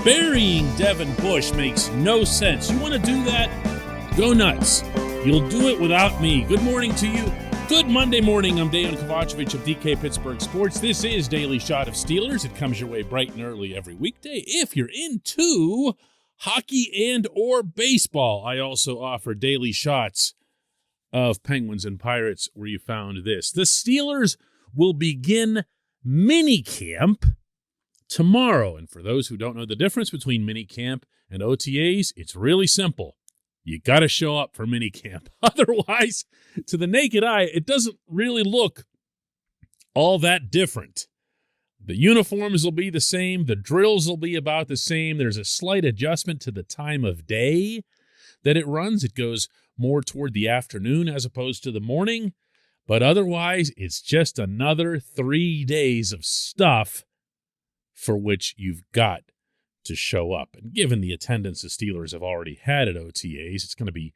Burying Devin Bush makes no sense. You want to do that? Go nuts. You'll do it without me. Good morning to you. Good Monday morning. I'm Dejan Kovacevic of DK Pittsburgh Sports. This is Daily Shot of Steelers. It comes your way bright and early every weekday. If you're into hockey and or baseball, I also offer daily shots of Penguins and Pirates where you found this. The Steelers will begin minicamp tomorrow. And for those who don't know the difference between minicamp and OTAs, it's really simple. You got to show up for minicamp. Otherwise, to the naked eye, it doesn't really look all that different. The uniforms will be the same. The drills will be about the same. There's a slight adjustment to the time of day that it runs. It goes more toward the afternoon as opposed to the morning. But otherwise, it's just another 3 days of stuff for which you've got to show up. And given the attendance the Steelers have already had at OTAs, it's going to be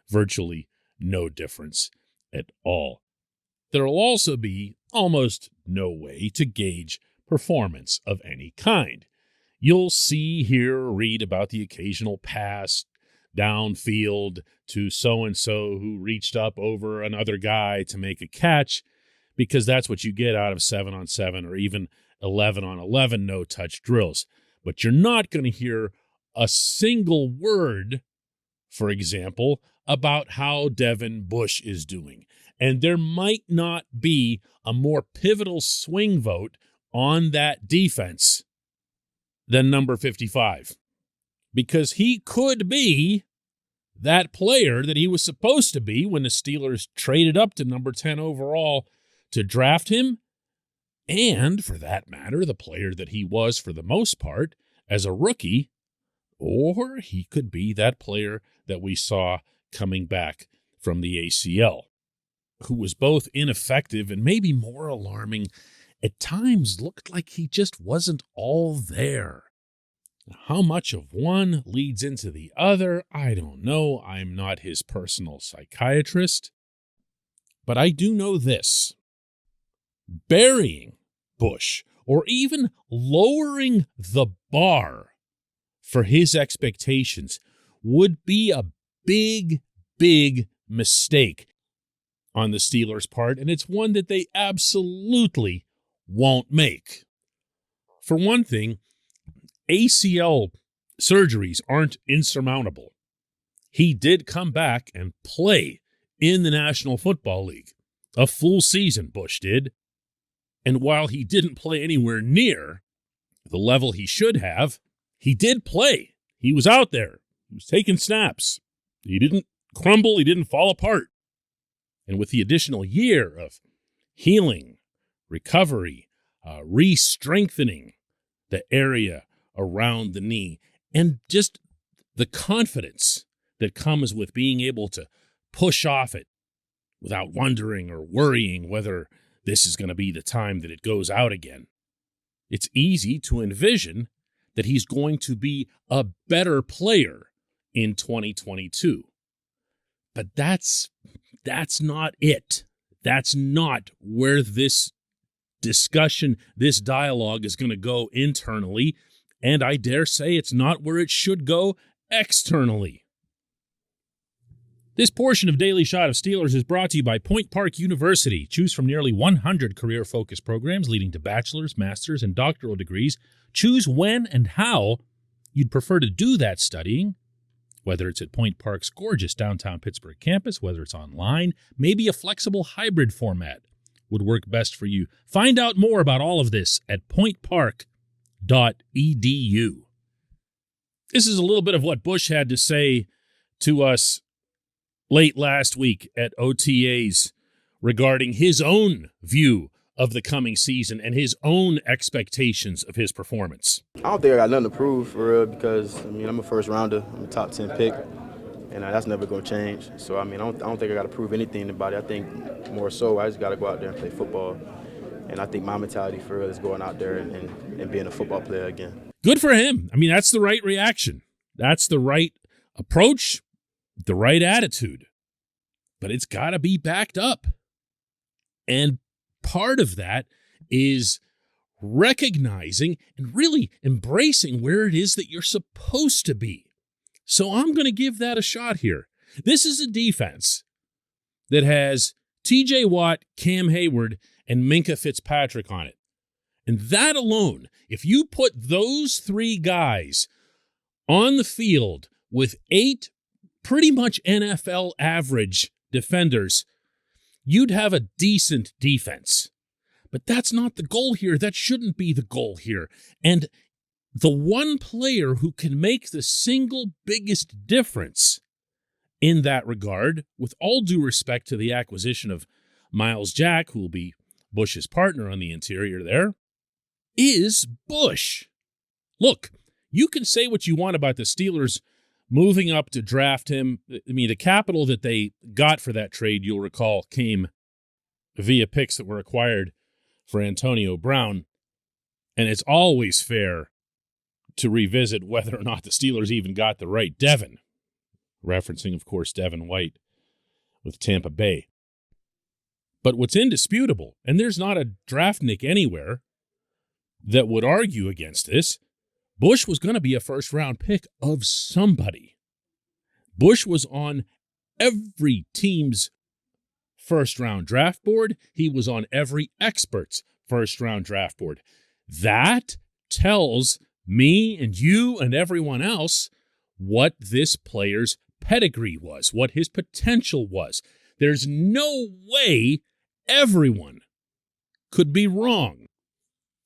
virtually no difference at all. There will also be almost no way to gauge performance of any kind. You'll see, hear, or read about the occasional pass downfield to so-and-so who reached up over another guy to make a catch, because that's what you get out of 7-on-7 or even 11-on-11 no-touch drills. But you're not going to hear a single word, for example, about how Devin Bush is doing. And there might not be a more pivotal swing vote on that defense than number 55. Because he could be that player that he was supposed to be when the Steelers traded up to number 10 overall to draft him. And, for that matter, the player that he was for the most part as a rookie, or he could be that player that we saw coming back from the ACL, who was both ineffective and maybe more alarming, at times looked like he just wasn't all there. How much of one leads into the other, I don't know. I'm not his personal psychiatrist. But I do know this. Burying Bush, or even lowering the bar for his expectations, would be a big, big mistake on the Steelers' part, and it's one that they absolutely won't make. For one thing, ACL surgeries aren't insurmountable. He did come back and play in the National Football League. A full season, Bush did. And while he didn't play anywhere near the level he should have, he did play. He was out there. He was taking snaps. He didn't crumble. He didn't fall apart. And with the additional year of healing, recovery, re-strengthening the area around the knee, and just the confidence that comes with being able to push off it without wondering or worrying whether this is going to be the time that it goes out again. It's easy to envision that he's going to be a better player in 2022. But that's not it. That's not where this discussion, this dialogue is going to go internally, and I dare say it's not where it should go externally. This portion of Daily Shot of Steelers is brought to you by Point Park University. Choose from nearly 100 career-focused programs leading to bachelor's, master's, and doctoral degrees. Choose when and how you'd prefer to do that studying, whether it's at Point Park's gorgeous downtown Pittsburgh campus, whether it's online, maybe a flexible hybrid format would work best for you. Find out more about all of this at pointpark.edu. This is a little bit of what Bush had to say to us late last week at OTAs regarding his own view of the coming season and his own expectations of his performance. I don't think I got nothing to prove for real because, I'm a first rounder. I'm a top 10 pick, and that's never going to change. So, I don't think I got to prove anything to anybody. I think more so I just got to go out there and play football. And I think my mentality for real is going out there and being a football player again. Good for him. That's the right reaction. That's the right approach. The right attitude, but it's got to be backed up. And part of that is recognizing and really embracing where it is that you're supposed to be. So I'm going to give that a shot here. This is a defense that has T.J. Watt, Cam Hayward, and Minkah Fitzpatrick on it. And that alone, if you put those three guys on the field with 8 pretty much NFL average defenders, you'd have a decent defense. But that's not the goal here. That shouldn't be the goal here. And the one player who can make the single biggest difference in that regard, with all due respect to the acquisition of Miles Jack, who will be Bush's partner on the interior there, is Bush. Look, you can say what you want about the Steelers moving up to draft him. I mean, the capital that they got for that trade, you'll recall, came via picks that were acquired for Antonio Brown. And it's always fair to revisit whether or not the Steelers even got the right Devin. Referencing, of course, Devin White with Tampa Bay. But what's indisputable, and there's not a draftnik anywhere that would argue against this, Bush was going to be a first-round pick of somebody. Bush was on every team's first-round draft board. He was on every expert's first-round draft board. That tells me and you and everyone else what this player's pedigree was, what his potential was. There's no way everyone could be wrong.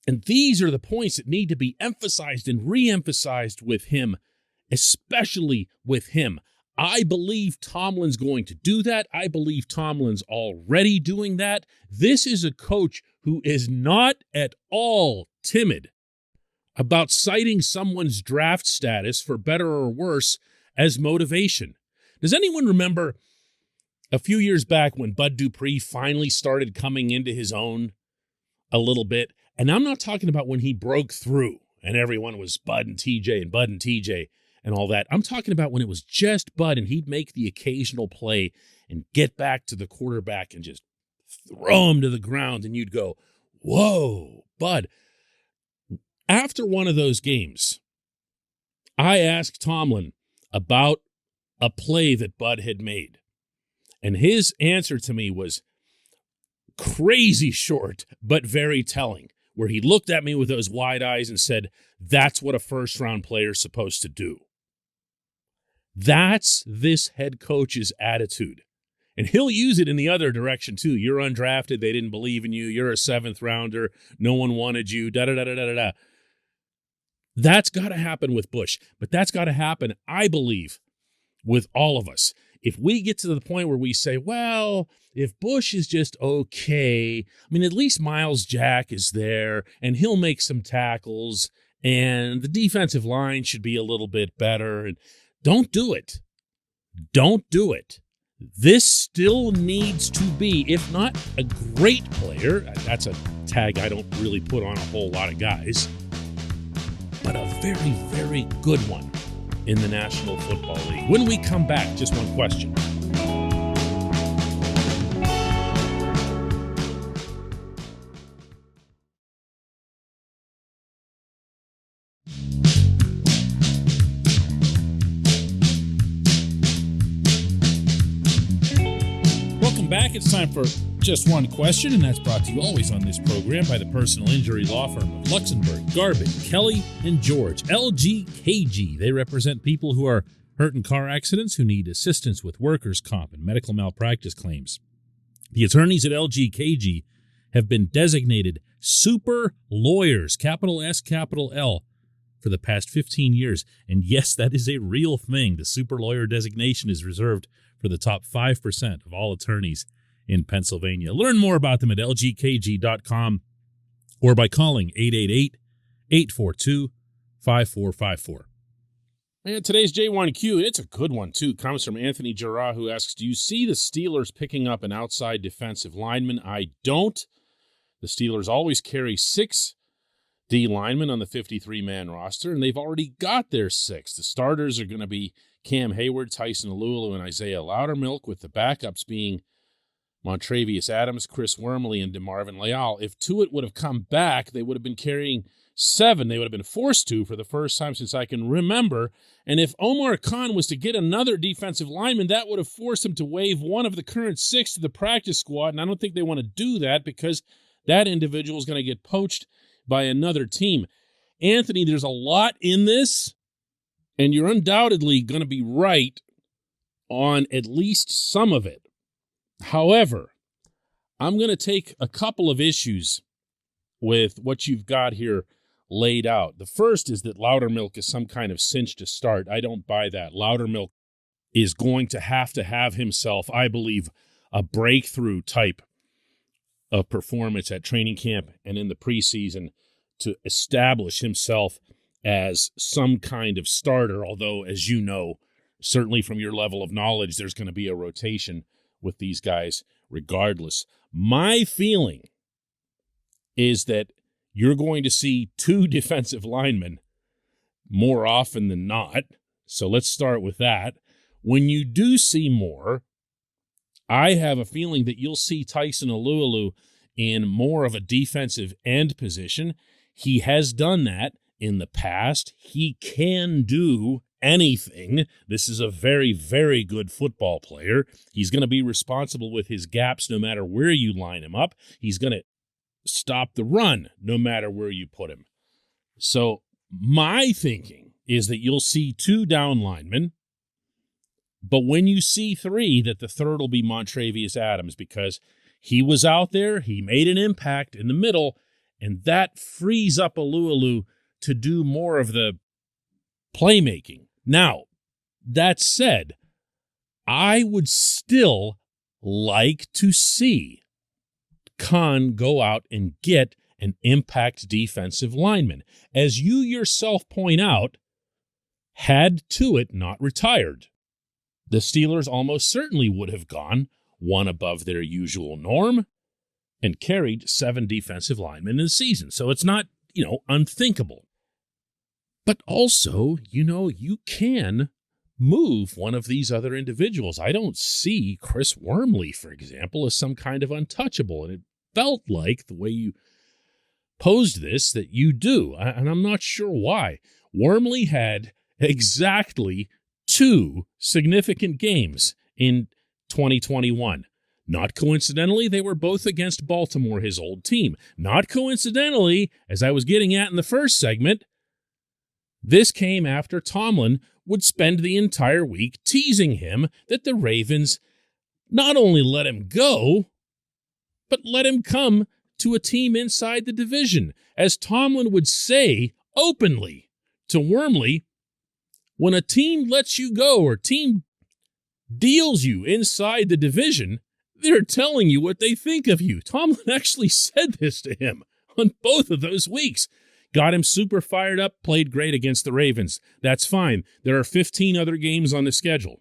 And these are the points that need to be emphasized and re-emphasized with him, especially with him. I believe Tomlin's going to do that. I believe Tomlin's already doing that. This is a coach who is not at all timid about citing someone's draft status, for better or worse, as motivation. Does anyone remember a few years back when Bud Dupree finally started coming into his own a little bit? And I'm not talking about when he broke through and everyone was Bud and TJ and Bud and TJ and all that. I'm talking about when it was just Bud and he'd make the occasional play and get back to the quarterback and just throw him to the ground, and you'd go, whoa, Bud. After one of those games, I asked Tomlin about a play that Bud had made. And his answer to me was crazy short, but very telling, where he looked at me with those wide eyes and said, that's what a first-round player is supposed to do. That's this head coach's attitude. And he'll use it in the other direction, too. You're undrafted. They didn't believe in you. You're a 7th rounder. No one wanted you. Da-da-da-da-da-da. That's got to happen with Bush. But that's got to happen, I believe, with all of us. If we get to the point where we say, well, if Bush is just okay, I mean, at least Miles Jack is there, and he'll make some tackles, and the defensive line should be a little bit better. And don't do it. Don't do it. This still needs to be, if not a great player, that's a tag I don't really put on a whole lot of guys, but a very, very good one in the National Football League. When we come back, just one question. Welcome back. It's time for Just One Question, and that's brought to you always on this program by the personal injury law firm of Luxembourg, Garvin, Kelly, and George. LGKG. They represent people who are hurt in car accidents, who need assistance with workers' comp and medical malpractice claims. The attorneys at LGKG have been designated super lawyers, capital S, capital L, for the past 15 years. And yes, that is a real thing. The super lawyer designation is reserved for the top 5% of all attorneys in Pennsylvania. Learn more about them at lgkg.com or by calling 888-842-5454. And today's J1Q, it's a good one too, comes from Anthony Gerard, who asks, do you see the Steelers picking up an outside defensive lineman? I don't. The Steelers always carry 6 D linemen on the 53-man roster, and they've already got their 6. The starters are going to be Cam Hayward, Tyson Alulu, and Isaiah Loudermilk, with the backups being Montravius Adams, Chris Wormley, and DeMarvin Leal. If Tuitt would have come back, they would have been carrying 7. They would have been forced to for the first time since I can remember. And if Omar Khan was to get another defensive lineman, that would have forced him to waive one of the current 6 to the practice squad. And I don't think they want to do that because that individual is going to get poached by another team. Anthony, there's a lot in this, and you're undoubtedly going to be right on at least some of it. However, I'm going to take a couple of issues with what you've got here laid out. The first is that Loudermilk is some kind of cinch to start. I don't buy that. Loudermilk is going to have himself, I believe, a breakthrough type of performance at training camp and in the preseason to establish himself as some kind of starter, although, as you know, certainly from your level of knowledge, there's going to be a rotation with these guys regardless. My feeling is that you're going to see 2 defensive linemen more often than not. So let's start with that. When you do see more, I have a feeling that you'll see Tyson Alualu in more of a defensive end position. He has done that in the past. He can do anything. This is a very, very good football player. He's going to be responsible with his gaps no matter where you line him up. He's going to stop the run no matter where you put him. So my thinking is that you'll see 2 down linemen, but when you see 3, that the third will be Montravius Adams because he was out there, he made an impact in the middle, and that frees up Alualu to do more of the playmaking. Now, that said, I would still like to see Khan go out and get an impact defensive lineman. As you yourself point out, had Tuitt not retired, the Steelers almost certainly would have gone one above their usual norm and carried 7 defensive linemen in the season. So it's not, unthinkable. But also, you can move one of these other individuals. I don't see Chris Wormley, for example, as some kind of untouchable. And it felt like the way you posed this that you do. And I'm not sure why. Wormley had exactly 2 significant games in 2021. Not coincidentally, they were both against Baltimore, his old team. Not coincidentally, as I was getting at in the first segment, this came after Tomlin would spend the entire week teasing him that the Ravens not only let him go, but let him come to a team inside the division. As Tomlin would say openly to Wormley, when a team lets you go or team deals you inside the division, they're telling you what they think of you. Tomlin actually said this to him on both of those weeks. Got him super fired up, played great against the Ravens. That's fine. There are 15 other games on the schedule.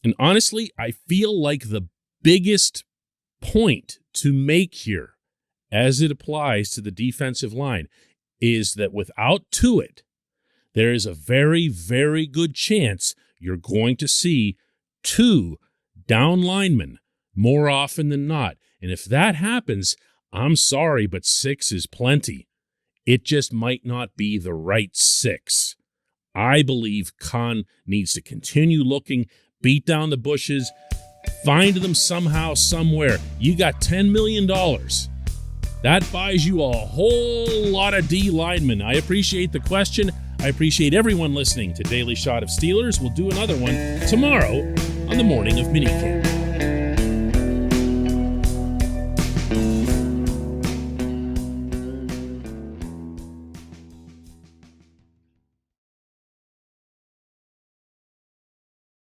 And honestly, I feel like the biggest point to make here, as it applies to the defensive line, is that without Tuitt, there is a very, very good chance you're going to see 2 down linemen more often than not. And if that happens, I'm sorry, but 6 is plenty. It just might not be the right 6. I believe Khan needs to continue looking, beat down the bushes, find them somehow, somewhere. You got $10 million. That buys you a whole lot of D linemen. I appreciate the question. I appreciate everyone listening to Daily Shot of Steelers. We'll do another one tomorrow on the morning of minicamp.